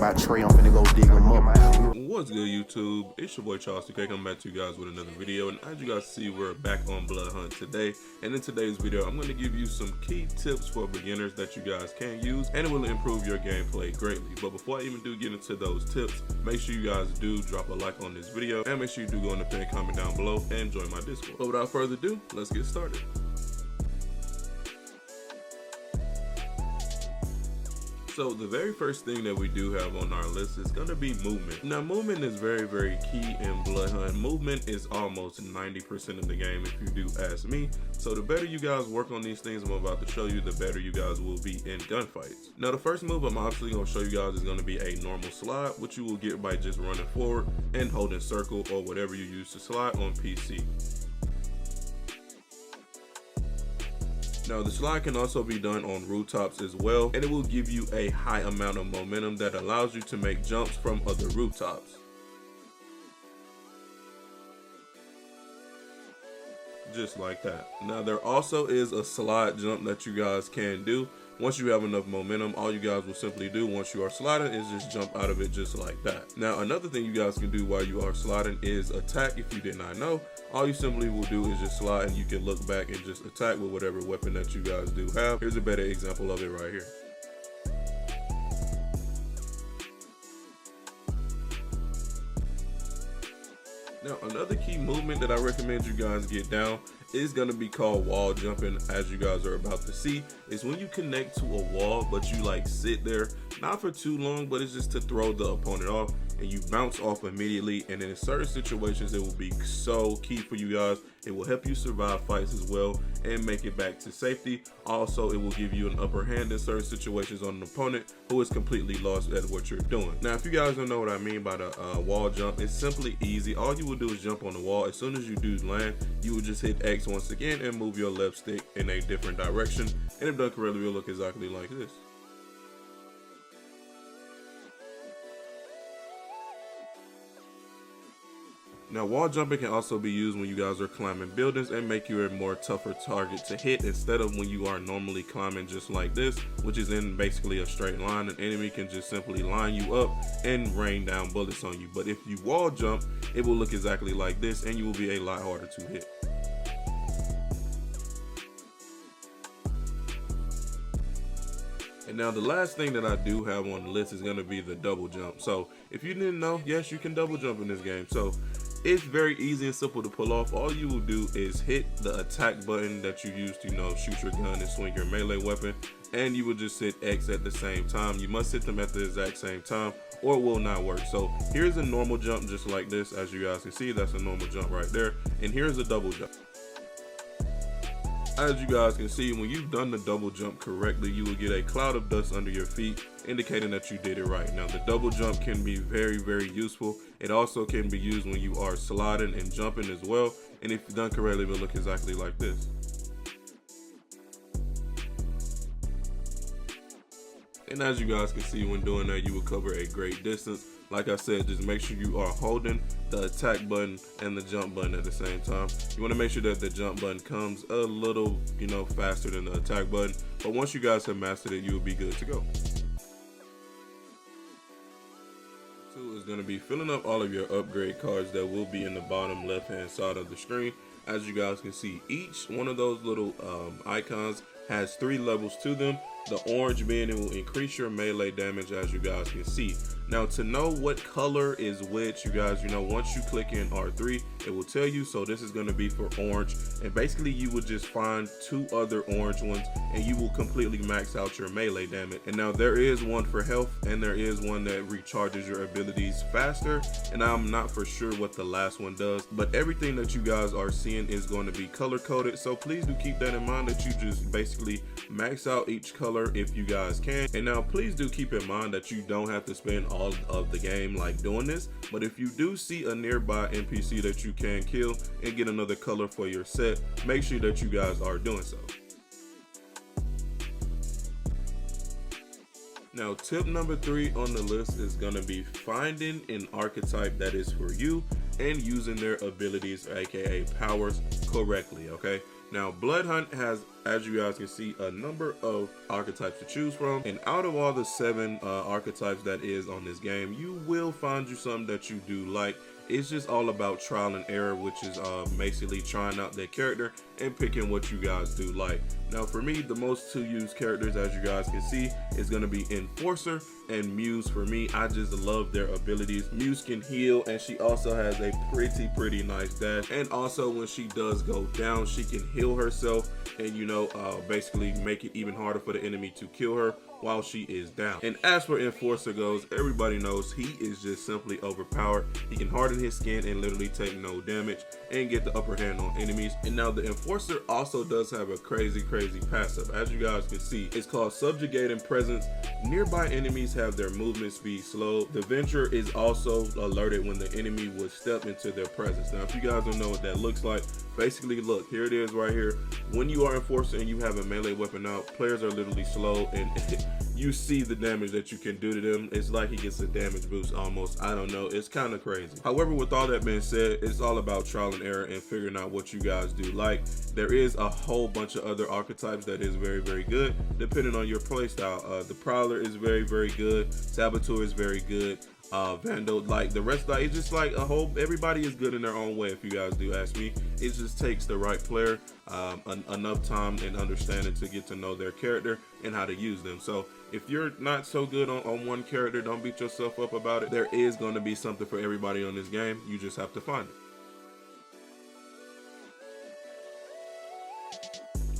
about Trey, I'm finna go dig him up. What's good, YouTube? It's your boy Charles 2K coming back to you guys with another video, and as you guys see, we're back on Bloodhunt today. And in today's video, I'm going to give you some key tips for beginners that you guys can use, and it will improve your gameplay greatly. But before I even do get into those tips, make sure you guys do drop a like on this video, and make sure you do go in the pinned comment down below and join my Discord. But without further ado, let's get started. So the very first thing that we do have on our list is going to be movement. Now movement is very key in Bloodhunt. Movement is almost 90% of the game if you do ask me. So the better you guys work on these things I'm about to show you, the better you guys will be in gunfights. Now the first move I'm obviously going to show you guys is going to be a normal slide, which you will get by just running forward and holding circle or whatever you use to slide on PC. Now the slide can also be done on rooftops as well, and it will give you a high amount of momentum that allows you to make jumps from other rooftops. Just like that. Now there also is a slide jump that you guys can do. Once you have enough momentum, all you guys will simply do once you are sliding is just jump out of it just like that. Now another thing you guys can do while you are sliding is attack. If you did not know, all you simply will do is just slide and you can look back and just attack with whatever weapon that you guys do have. Here's a better example of it right here. Now another key movement that I recommend you guys get down is going to be called wall jumping. As you guys are about to see, is when you connect to a wall but you like sit there not for too long, but it's just to throw the opponent off and you bounce off immediately. And in certain situations it will be so key for you guys. It will help you survive fights as well and make it back to safety. Also, it will give you an upper hand in certain situations on an opponent who is completely lost at what you're doing. Now if you guys don't know what I mean by the wall jump, it's simply easy. All you will do is jump on the wall. As soon as you do land, you will just hit X once again and move your left stick in a different direction, and if done correctly, will look exactly like this. Now wall jumping can also be used when you guys are climbing buildings and make you a more tougher target to hit instead of when you are normally climbing just like this, which is in basically a straight line. An enemy can just simply line you up and rain down bullets on you. But if you wall jump, it will look exactly like this and you will be a lot harder to hit. And now the last thing that I do have on the list is going to be the double jump. So if you didn't know, yes, you can double jump in this game. So it's very easy and simple to pull off. All you will do is hit the attack button that you use to, shoot your gun and swing your melee weapon, and you will just hit X at the same time. You must hit them at the exact same time or it will not work. So here's a normal jump just like this. As you guys can see, that's a normal jump right there. And here's a double jump. As you guys can see, when you've done the double jump correctly, you will get a cloud of dust under your feet, indicating that you did it right. Now the double jump can be very useful. It also can be used when you are sliding and jumping as well, and if done correctly, it will look exactly like this. And as you guys can see, when doing that, you will cover a great distance. Like I said, just make sure you are holding the attack button and the jump button at the same time. You want to make sure that the jump button comes a little, faster than the attack button. But once you guys have mastered it, you will be good to go. Two is going to be filling up all of your upgrade cards that will be in the bottom left hand side of the screen. As you guys can see, each one of those little icons has 3 levels to them. The orange being it will increase your melee damage, as you guys can see. Now to know what color is which, you guys, once you click in R3, it will tell you. So this is going to be for orange, and basically you would just find 2 other orange ones and you will completely max out your melee damage. And now there is one for health and there is one that recharges your abilities faster, and I'm not for sure what the last one does, but everything that you guys are seeing is going to be color coded. So please do keep that in mind, that you just basically max out each color if you guys can. And now please do keep in mind that you don't have to spend all of the game like doing this, but if you do see a nearby NPC that you can kill and get another color for your set, make sure that you guys are doing so. Now tip number 3 on the list is going to be finding an archetype that is for you and using their abilities, aka powers, correctly. Okay, Now, Bloodhunt has, as you guys can see, a number of archetypes to choose from, and out of all the 7 archetypes that is on this game, you will find you some that you do like. It's just all about trial and error, which is basically trying out their character and picking what you guys do like. Now for me, the most to use characters, as you guys can see, is going to be Enforcer and Muse. For me, I just love their abilities. Muse can heal, and she also has a pretty nice dash, and also when she does go down, she can heal herself and, you know, basically make it even harder for the enemy to kill her while she is down. And as for Enforcer goes, everybody knows he is just simply overpowered. He can harden his skin and literally take no damage and get the upper hand on enemies. And now the Enforcer also does have a crazy passive. As you guys can see, it's called Subjugating Presence. Nearby enemies have their movement speed slowed. The Venturer is also alerted when the enemy would step into their presence. Now if you guys don't know what that looks like, basically look, here it is right here. When you are Enforcer and you have a melee weapon out, players are literally slow, and you see the damage that you can do to them. It's like he gets a damage boost almost. I don't know, it's kind of crazy. However, with all that being said, it's all about trial and error and figuring out what you guys do like. There is a whole bunch of other archetypes that is very good depending on your playstyle. The Prowler is very good. Saboteur is very good. Vandal, like the rest, like it's just like a whole, everybody is good in their own way. If you guys do ask me, it just takes the right player enough time and understanding to get to know their character and how to use them. So if you're not so good on one character, don't beat yourself up about it. There is going to be something for everybody on this game. You just have to find it.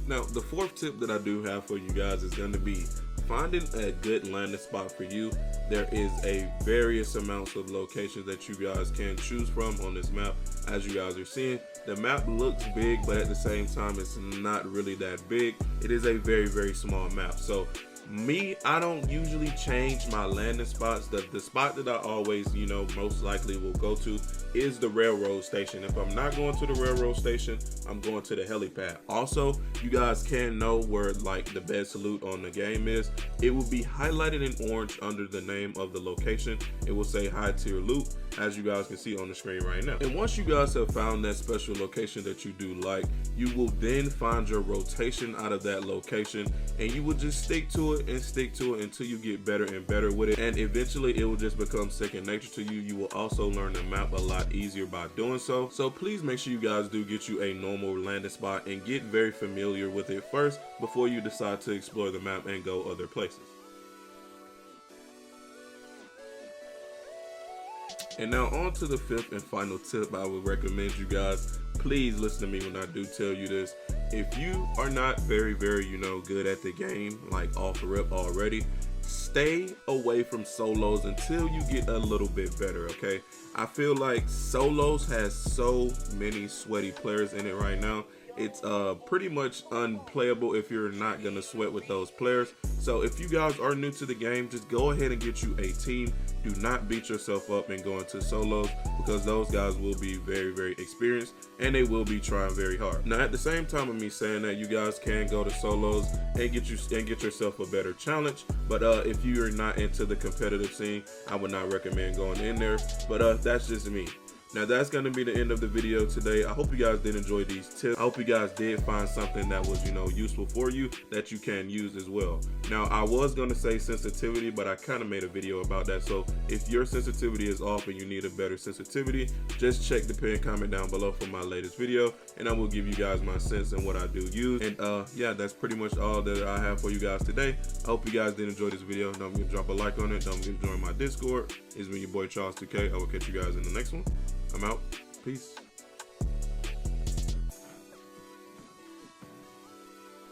Now, the 4th tip that I do have for you guys is going to be finding a good landing spot for you. There is a various amounts of locations that you guys can choose from on this map. As you guys are seeing, the map looks big, but at the same time, it's not really that big. It is a very small map. So me, I don't usually change my landing spots. The spot that I always, you know, most likely will go to is the railroad station. If I'm not going to the railroad station, I'm going to the helipad. Also, you guys can know where like the best loot on the game is. It will be highlighted in orange under the name of the location. It will say high tier loot, as you guys can see on the screen right now. And once you guys have found that special location that you do like, you will then find your rotation out of that location, and you will just stick to it until you get better and better with it, and eventually it will just become second nature to you. You will also learn the map a lot easier by doing so. So please make sure you guys do get you a normal landing spot and get very familiar with it first before you decide to explore the map and go other places. And now on to the 5th and final tip I would recommend you guys. Please listen to me when I do tell you this. If you are not very, you know, good at the game, like off the rip already, stay away from solos until you get a little bit better, okay? I feel like solos has so many sweaty players in it right now. It's pretty much unplayable if you're not gonna sweat with those players. So if you guys are new to the game, just go ahead and get you a team. Do not beat yourself up and go into solos, because those guys will be very experienced and they will be trying very hard. Now at the same time of me saying that, you guys can go to solos and get yourself a better challenge. But if you are not into the competitive scene, I would not recommend going in there. But that's just me. Now that's going to be the end of the video today. I hope you guys did enjoy these tips. I hope you guys did find something that was, you know, useful for you that you can use as well. Now I was going to say sensitivity, but I kind of made a video about that. So if your sensitivity is off and you need a better sensitivity, just check the pinned comment down below for my latest video, and I will give you guys my sense and what I do use. And yeah, that's pretty much all that I have for you guys today. I hope you guys did enjoy this video. Don't forget to drop a like on it. Don't forget to join my Discord. It's been your boy Charles 2K. I will catch you guys in the next one. I'm out. Peace.